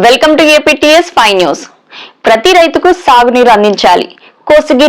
Welcome to APTS 5 news. ప్రతి రైతుకు సాగునీరు అందించాలి. కోసిగి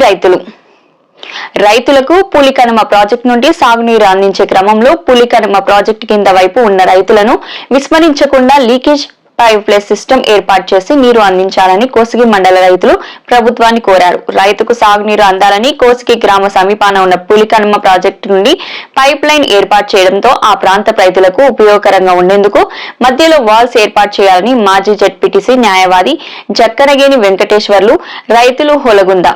రైతులకు పులికనుమ ప్రాజెక్టు నుండి సాగునీరు అందించే క్రమంలో పులికనుమ ప్రాజెక్టు కింద వైపు ఉన్న రైతులను విస్మరించకుండా లీకేజ్ పైప్లైన్ సిస్టమ్ ఏర్పాటు చేసి నీరు అందించాలని కోసిగి మండల రైతులు ప్రభుత్వాన్ని కోరారు. రైతుకు సాగునీరు అందాలని కోసిగి గ్రామ సమీపాన ఉన్న పులికనుమ ప్రాజెక్టు నుండి పైప్ లైన్ ఏర్పాటు చేయడంతో ఆ ప్రాంత రైతులకు ఉపయోగకరంగా ఉండేందుకు మధ్యలో వాల్స్ ఏర్పాటు చేయాలని మాజీ జెడ్పీటీసీ న్యాయవాది జక్కనగేని వెంకటేశ్వర్లు, రైతులు హొలగుంద,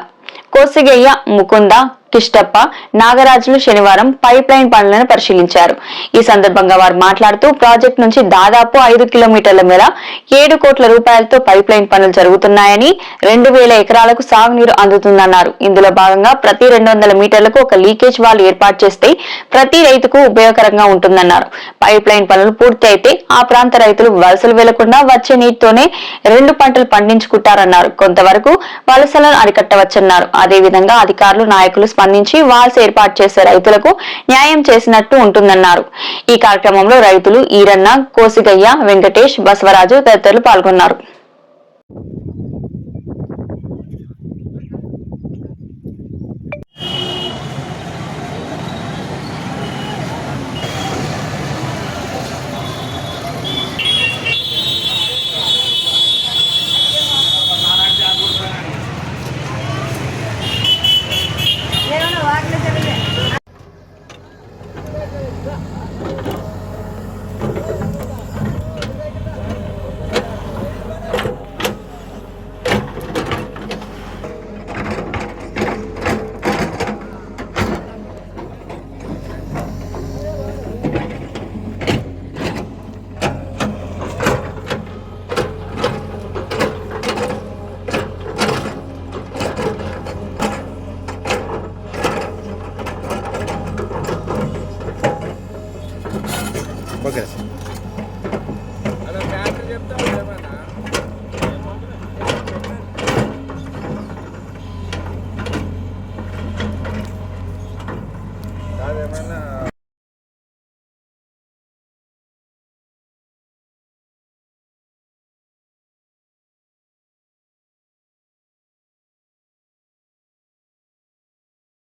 కోసిగయ్య, ముకుంద, కిష్టప్ప, నాగరాజులు శనివారం పైప్ లైన్ పనులను పరిశీలించారు. ఈ సందర్భంగా వారు మాట్లాడుతూ ప్రాజెక్టు నుంచి దాదాపు 5 కిలోమీటర్ల మేర 7 కోట్ల రూపాయలతో పైప్ లైన్ పనులు జరుగుతున్నాయని, 2000 ఎకరాలకు సాగునీరు అందుతుందన్నారు. ఇందులో భాగంగా ప్రతి 200 మీటర్లకు ఒక లీకేజ్ వాల్ ఏర్పాటు చేస్తే ప్రతి రైతుకు ఉపయోగకరంగా ఉంటుందన్నారు. పైప్ లైన్ పనులు పూర్తి అయితే ఆ ప్రాంత రైతులు వలసలు వెళ్లకుండా వచ్చే నీటితోనే 2 పంటలు పండించుకుంటారన్నారు. కొంతవరకు వలసలను అరికట్టవచ్చన్నారు. అదేవిధంగా అధికారులు, నాయకులు స్పందించి వాల్స్ ఏర్పాటు చేసే రైతులకు న్యాయం చేసినట్టు ఉంటుందన్నారు. ఈ కార్యక్రమంలో రైతులు ఈరన్న, కోసిగయ్య, వెంకటేష్, బసవరాజు తదితరులు పాల్గొన్నారు. ఓకే అదేమన్నా